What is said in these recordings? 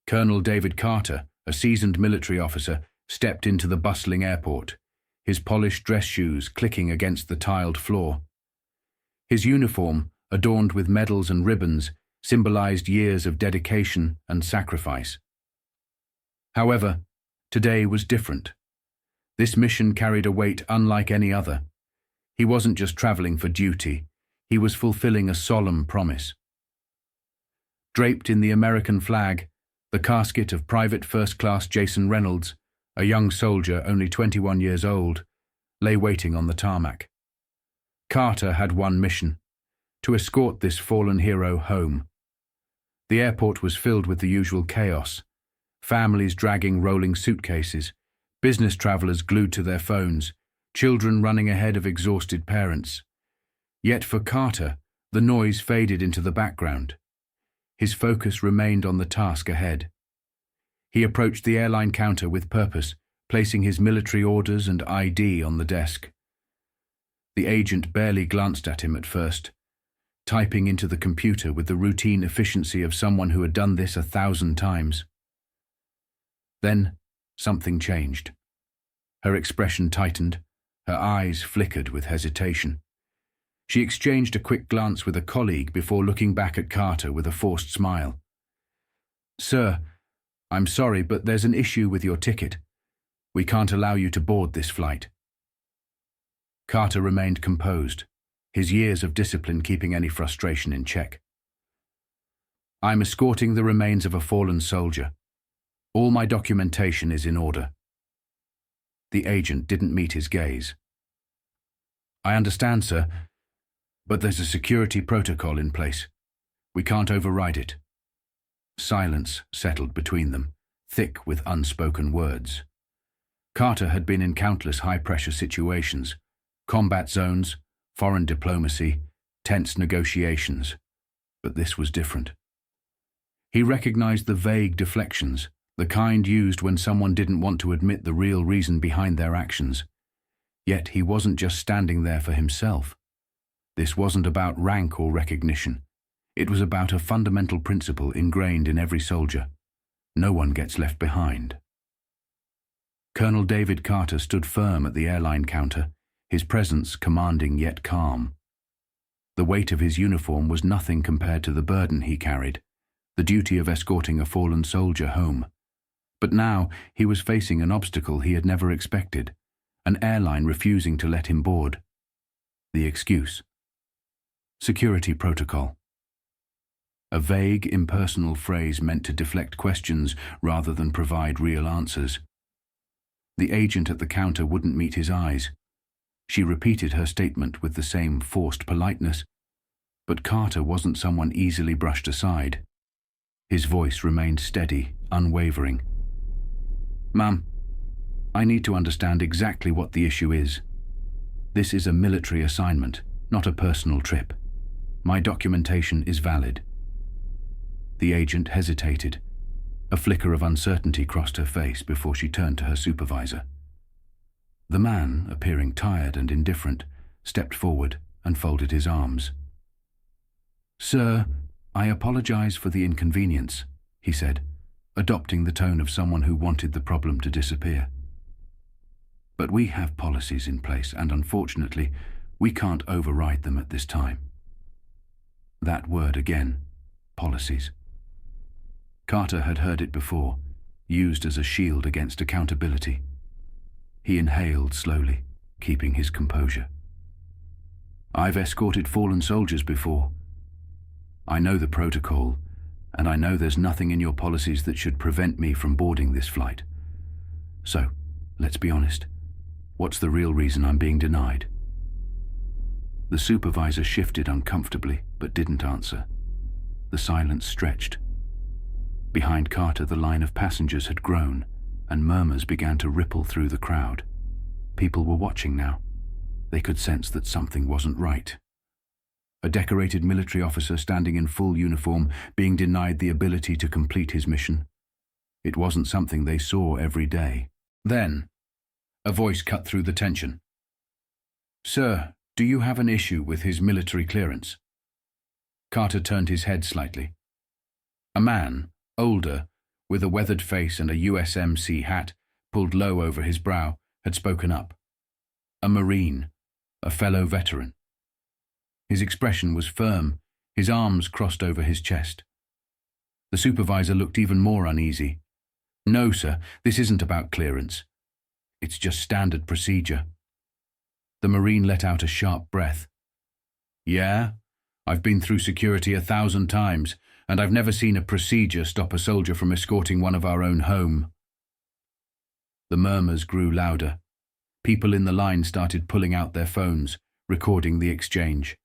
Colonel David Carter, a seasoned military officer, stepped into the bustling airport, his polished dress shoes clicking against the tiled floor. His uniform, adorned with medals and ribbons, symbolized years of dedication and sacrifice. However, today was different. This mission carried a weight unlike any other. He wasn't just traveling for duty, he was fulfilling a solemn promise. Draped in the American flag, the casket of Private First Class Jason Reynolds, a young soldier only 21 years old, lay waiting on the tarmac. Carter had one mission: to escort this fallen hero home. The airport was filled with the usual chaos: families dragging rolling suitcases, business travelers glued to their phones, children running ahead of exhausted parents. Yet for Carter, the noise faded into the background. His focus remained on the task ahead. He approached the airline counter with purpose, placing his military orders and ID on the desk. The agent barely glanced at him at first, typing into the computer with the routine efficiency of someone who had done this 1,000 times. Then, something changed. Her expression tightened, her eyes flickered with hesitation. She exchanged a quick glance with a colleague before looking back at Carter with a forced smile. "Sir, I'm sorry, but there's an issue with your ticket. We can't allow you to board this flight." Carter remained composed, his years of discipline keeping any frustration in check. "I'm escorting the remains of a fallen soldier. All my documentation is in order." The agent didn't meet his gaze. "I understand, sir, but there's a security protocol in place. We can't override it." Silence settled between them, thick with unspoken words. Carter had been in countless high-pressure situations: combat zones, foreign diplomacy, tense negotiations. But this was different. He recognized the vague deflections, the kind used when someone didn't want to admit the real reason behind their actions. Yet he wasn't just standing there for himself. This wasn't about rank or recognition. It was about a fundamental principle ingrained in every soldier: no one gets left behind. Colonel David Carter stood firm at the airline counter, his presence commanding yet calm. The weight of his uniform was nothing compared to the burden he carried, the duty of escorting a fallen soldier home. But now he was facing an obstacle he had never expected: an airline refusing to let him board. The excuse: security protocol. A vague, impersonal phrase meant to deflect questions rather than provide real answers. The agent at the counter wouldn't meet his eyes. She repeated her statement with the same forced politeness, but Carter wasn't someone easily brushed aside. His voice remained steady, unwavering. "Ma'am, I need to understand exactly what the issue is. This is a military assignment, not a personal trip. My documentation is valid." The agent hesitated. A flicker of uncertainty crossed her face before she turned to her supervisor. The man, appearing tired and indifferent, stepped forward and folded his arms. "Sir, I apologize for the inconvenience," he said, adopting the tone of someone who wanted the problem to disappear. "But we have policies in place, and unfortunately, we can't override them at this time." That word again: policies. Carter had heard it before, used as a shield against accountability. He inhaled slowly, keeping his composure. "I've escorted fallen soldiers before. I know the protocol, and I know there's nothing in your policies that should prevent me from boarding this flight. So, let's be honest. What's the real reason I'm being denied?" The supervisor shifted uncomfortably, but didn't answer. The silence stretched. Behind Carter, the line of passengers had grown, and murmurs began to ripple through the crowd. People were watching now. They could sense that something wasn't right. A decorated military officer standing in full uniform being denied the ability to complete his mission. It wasn't something they saw every day. Then, a voice cut through the tension. "Sir, do you have an issue with his military clearance?" Carter turned his head slightly. A man, older, with a weathered face and a USMC hat pulled low over his brow, had spoken up. A Marine, a fellow veteran. His expression was firm, his arms crossed over his chest. The supervisor looked even more uneasy. "No, sir, this isn't about clearance. It's just standard procedure." The Marine let out a sharp breath. "Yeah? I've been through security 1,000 times, and I've never seen a procedure stop a soldier from escorting one of our own home." The murmurs grew louder. People in the line started pulling out their phones, recording the exchange.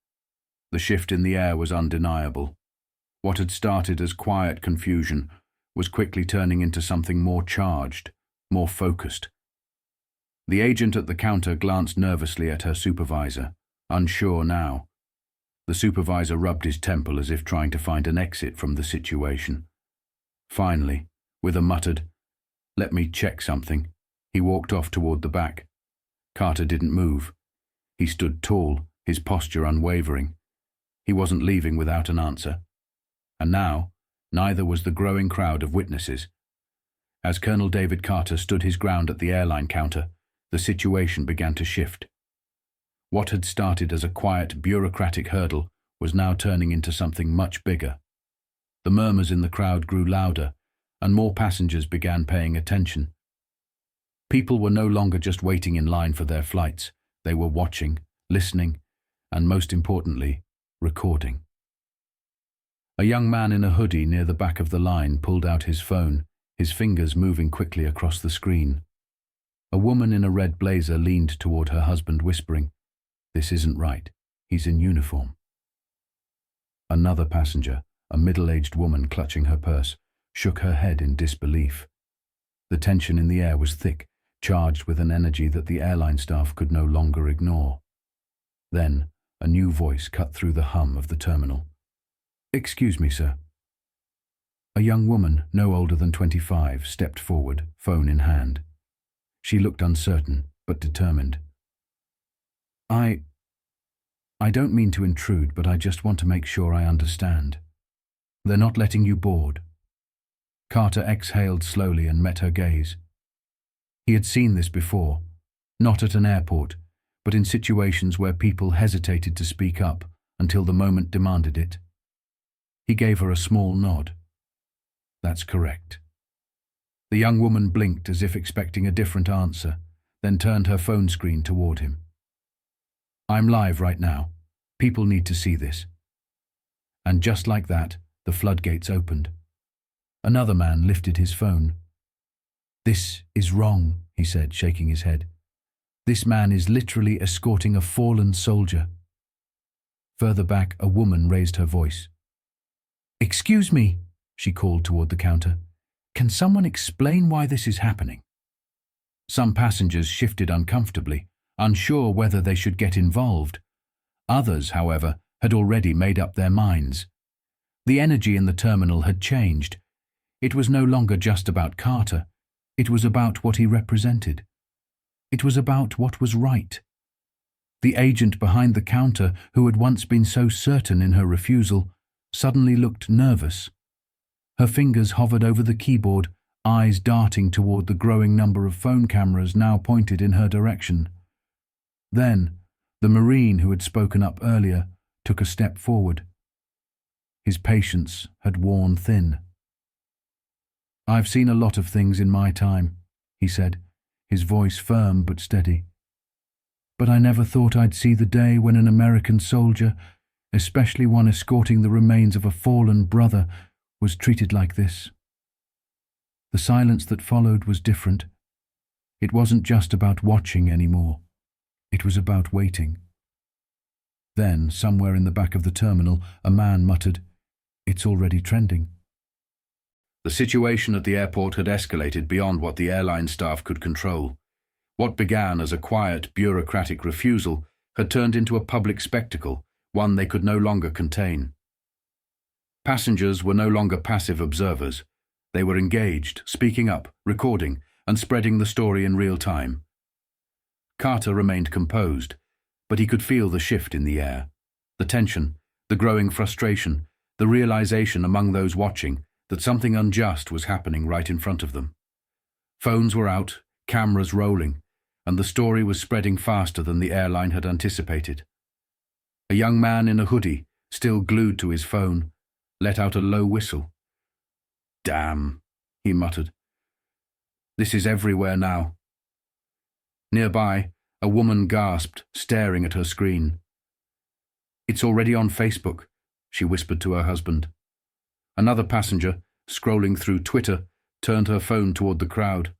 The shift in the air was undeniable. What had started as quiet confusion was quickly turning into something more charged, more focused. The agent at the counter glanced nervously at her supervisor, unsure now. The supervisor rubbed his temple as if trying to find an exit from the situation. Finally, with a muttered, "Let me check something," he walked off toward the back. Carter didn't move. He stood tall, his posture unwavering. He wasn't leaving without an answer. And now, neither was the growing crowd of witnesses. As Colonel David Carter stood his ground at the airline counter, the situation began to shift. What had started as a quiet, bureaucratic hurdle was now turning into something much bigger. The murmurs in the crowd grew louder, and more passengers began paying attention. People were no longer just waiting in line for their flights. They were watching, listening, and most importantly, recording. A young man in a hoodie near the back of the line pulled out his phone, his fingers moving quickly across the screen. A woman in a red blazer leaned toward her husband, whispering, "This isn't right. He's in uniform." Another passenger, a middle-aged woman clutching her purse, shook her head in disbelief. The tension in the air was thick, charged with an energy that the airline staff could no longer ignore. Then, a new voice cut through the hum of the terminal. "Excuse me, sir." A young woman, no older than 25, stepped forward, phone in hand. She looked uncertain, but determined. I don't mean to intrude, but I just want to make sure I understand. They're not letting you board." Carter exhaled slowly and met her gaze. He had seen this before, not at an airport, but in situations where people hesitated to speak up until the moment demanded it. He gave her a small nod. "That's correct." The young woman blinked as if expecting a different answer, then turned her phone screen toward him. "I'm live right now. People need to see this." And just like that, the floodgates opened. Another man lifted his phone. "This is wrong," he said, shaking his head. "This man is literally escorting a fallen soldier." Further back, a woman raised her voice. "Excuse me," she called toward the counter. "Can someone explain why this is happening?" Some passengers shifted uncomfortably, unsure whether they should get involved. Others, however, had already made up their minds. The energy in the terminal had changed. It was no longer just about Carter. It was about what he represented. It was about what was right. The agent behind the counter, who had once been so certain in her refusal, suddenly looked nervous. Her fingers hovered over the keyboard, eyes darting toward the growing number of phone cameras now pointed in her direction. Then, the Marine who had spoken up earlier took a step forward. His patience had worn thin. "I've seen a lot of things in my time," he said, his voice firm but steady. "But I never thought I'd see the day when an American soldier, especially one escorting the remains of a fallen brother, was treated like this." The silence that followed was different. It wasn't just about watching anymore. It was about waiting. Then, somewhere in the back of the terminal, a man muttered, "It's already trending." The situation at the airport had escalated beyond what the airline staff could control. What began as a quiet, bureaucratic refusal had turned into a public spectacle, one they could no longer contain. Passengers were no longer passive observers. They were engaged, speaking up, recording, and spreading the story in real time. Carter remained composed, but he could feel the shift in the air. The tension, the growing frustration, the realization among those watching that something unjust was happening right in front of them. Phones were out, cameras rolling, and the story was spreading faster than the airline had anticipated. A young man in a hoodie, still glued to his phone, let out a low whistle. "Damn," he muttered. "This is everywhere now." Nearby, a woman gasped, staring at her screen. "It's already on Facebook," she whispered to her husband. Another passenger, scrolling through Twitter, turned her phone toward the crowd.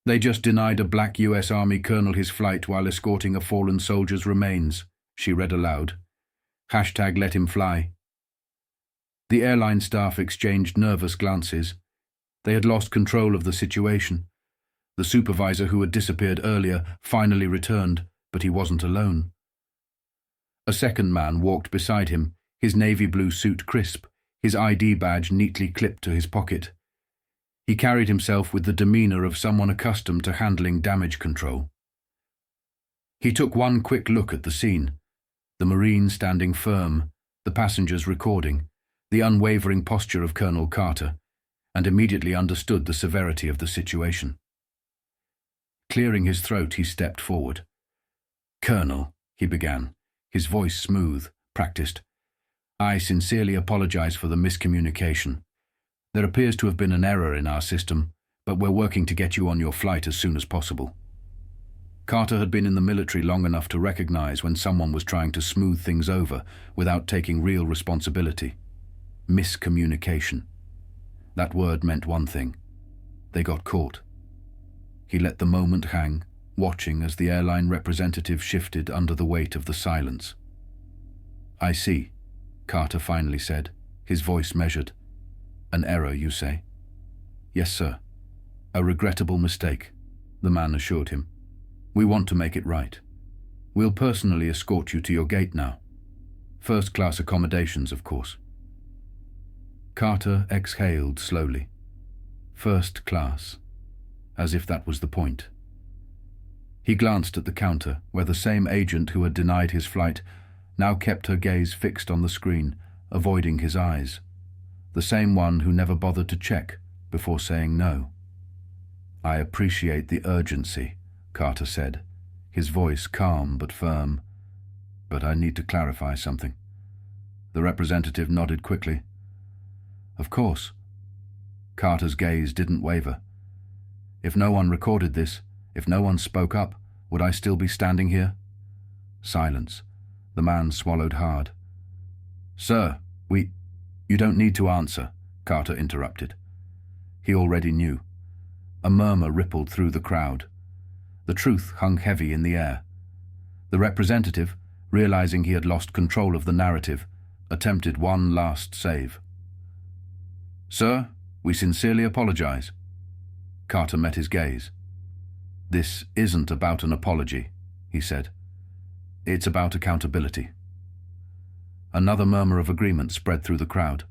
"They just denied a black US Army colonel his flight while escorting a fallen soldier's remains," she read aloud. Hashtag let him fly. The airline staff exchanged nervous glances. They had lost control of the situation. The supervisor who had disappeared earlier finally returned, but he wasn't alone. A second man walked beside him, his navy blue suit crisp, his ID badge neatly clipped to his pocket. He carried himself with the demeanor of someone accustomed to handling damage control. He took one quick look at the scene, the Marine standing firm, the passengers recording, the unwavering posture of Colonel Carter, and immediately understood the severity of the situation. Clearing his throat, he stepped forward. "Colonel," he began, his voice smooth, practiced, "I sincerely apologize for the miscommunication. There appears to have been an error in our system, but we're working to get you on your flight as soon as possible." Carter had been in the military long enough to recognize when someone was trying to smooth things over without taking real responsibility. Miscommunication. That word meant one thing. They got caught. He let the moment hang, watching as the airline representative shifted under the weight of the silence. "I see," Carter finally said, his voice measured. "An error, you say?" "Yes, sir. A regrettable mistake," the man assured him. "We want to make it right. We'll personally escort you to your gate now. First-class accommodations, of course." Carter exhaled slowly. First class. As if that was the point. He glanced at the counter, where the same agent who had denied his flight now kept her gaze fixed on the screen, avoiding his eyes. The same one who never bothered to check before saying no. "I appreciate the urgency," Carter said, his voice calm but firm. "But I need to clarify something." The representative nodded quickly. "Of course." Carter's gaze didn't waver. "If no one recorded this, if no one spoke up, would I still be standing here?" Silence. The man swallowed hard. "Sir, you don't need to answer," Carter interrupted. He already knew. A murmur rippled through the crowd. The truth hung heavy in the air. The representative, realizing he had lost control of the narrative, attempted one last save. "Sir, we sincerely apologize." Carter met his gaze. "This isn't about an apology," he said. "It's about accountability." Another murmur of agreement spread through the crowd.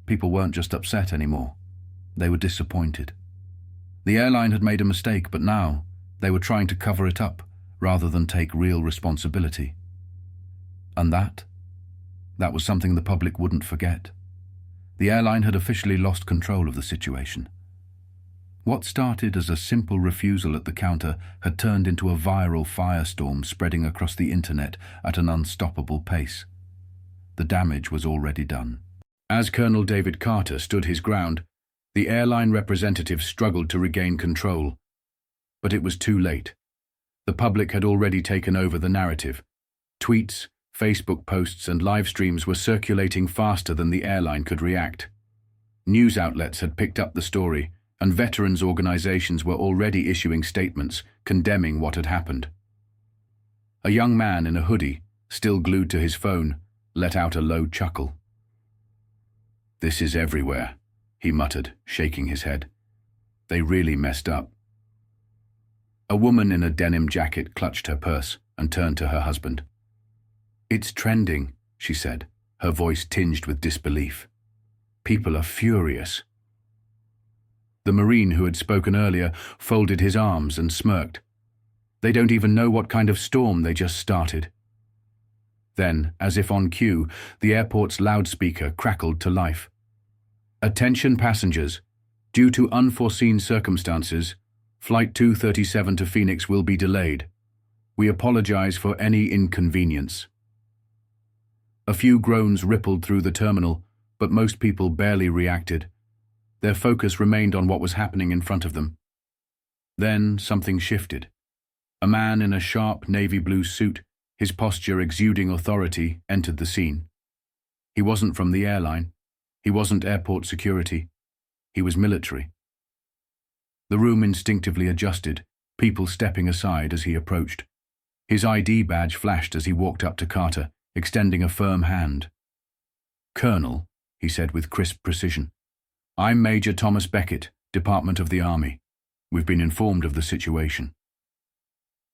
People weren't just upset anymore. They were disappointed. The airline had made a mistake, but now they were trying to cover it up rather than take real responsibility. And that was something the public wouldn't forget. The airline had officially lost control of the situation. What started as a simple refusal at the counter had turned into a viral firestorm spreading across the internet at an unstoppable pace. The damage was already done. As Colonel David Carter stood his ground, the airline representative struggled to regain control. But it was too late. The public had already taken over the narrative. Tweets, Facebook posts and live streams were circulating faster than the airline could react. News outlets had picked up the story, and veterans organizations were already issuing statements condemning what had happened. A young man in a hoodie, still glued to his phone, let out a low chuckle. "This is everywhere," he muttered, shaking his head. "They really messed up." A woman in a denim jacket clutched her purse and turned to her husband. "It's trending," she said, her voice tinged with disbelief. "People are furious." The Marine who had spoken earlier folded his arms and smirked. "They don't even know what kind of storm they just started." Then, as if on cue, the airport's loudspeaker crackled to life. Attention passengers. Due to unforeseen circumstances, Flight 237 to Phoenix will be delayed. We apologize for any inconvenience. A few groans rippled through the terminal, but most people barely reacted. Their focus remained on what was happening in front of them. Then something shifted. A man in a sharp navy blue suit, his posture exuding authority, entered the scene. He wasn't from the airline. He wasn't airport security. He was military. The room instinctively adjusted, people stepping aside as he approached. His ID badge flashed as he walked up to Carter, extending a firm hand. "Colonel," he said with crisp precision. "I'm Major Thomas Beckett, Department of the Army. We've been informed of the situation."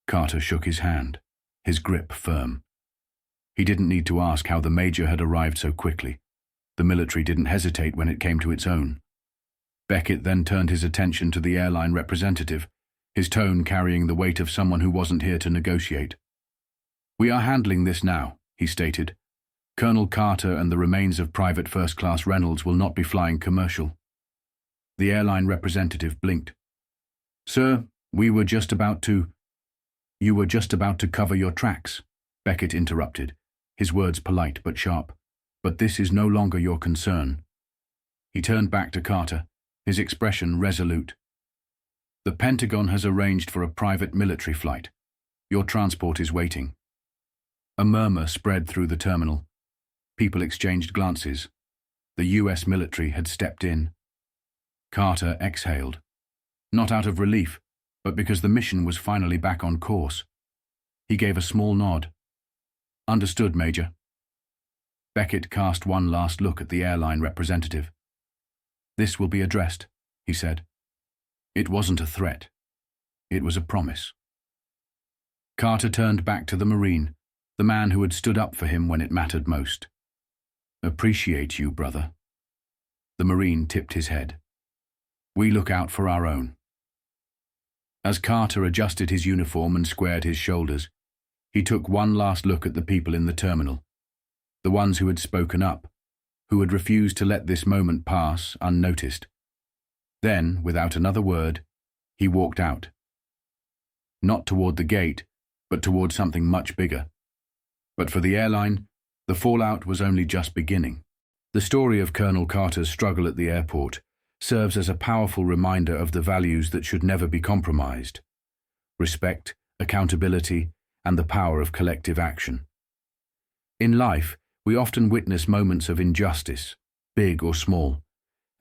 Carter shook his hand, his grip firm. He didn't need to ask how the Major had arrived so quickly. The military didn't hesitate when it came to its own. Beckett then turned his attention to the airline representative, his tone carrying the weight of someone who wasn't here to negotiate. "We are handling this now," he stated. "Colonel Carter and the remains of Private First Class Reynolds will not be flying commercial." The airline representative blinked. "Sir, You were just about to cover your tracks," Beckett interrupted, his words polite but sharp. "But this is no longer your concern." He turned back to Carter, his expression resolute. "The Pentagon has arranged for a private military flight. Your transport is waiting." A murmur spread through the terminal. People exchanged glances. The U.S. military had stepped in. Carter exhaled, not out of relief, but because the mission was finally back on course. He gave a small nod. "Understood, Major." Beckett cast one last look at the airline representative. "This will be addressed," he said. It wasn't a threat. It was a promise. Carter turned back to the Marine, the man who had stood up for him when it mattered most. "Appreciate you, brother." The Marine tipped his head. "We look out for our own." As Carter adjusted his uniform and squared his shoulders, he took one last look at the people in the terminal, the ones who had spoken up, who had refused to let this moment pass unnoticed. Then, without another word, he walked out. Not toward the gate, but toward something much bigger. But for the airline, the fallout was only just beginning. The story of Colonel Carter's struggle at the airport serves as a powerful reminder of the values that should never be compromised: respect, accountability, and the power of collective action. In life, we often witness moments of injustice, big or small,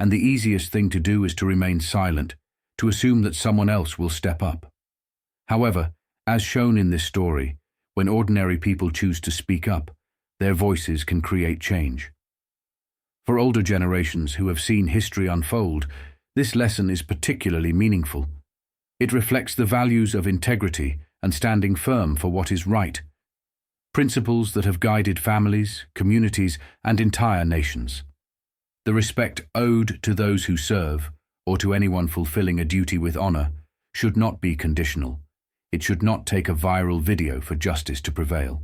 and the easiest thing to do is to remain silent, to assume that someone else will step up. However, as shown in this story, when ordinary people choose to speak up, their voices can create change. For older generations who have seen history unfold, this lesson is particularly meaningful. It reflects the values of integrity and standing firm for what is right, principles that have guided families, communities, and entire nations. The respect owed to those who serve, or to anyone fulfilling a duty with honor, should not be conditional. It should not take a viral video for justice to prevail.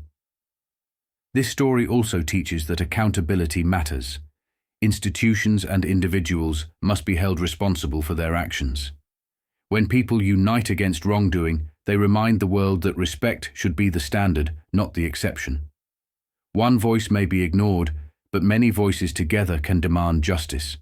This story also teaches that accountability matters. Institutions and individuals must be held responsible for their actions. When people unite against wrongdoing, they remind the world that respect should be the standard, not the exception. One voice may be ignored, but many voices together can demand justice.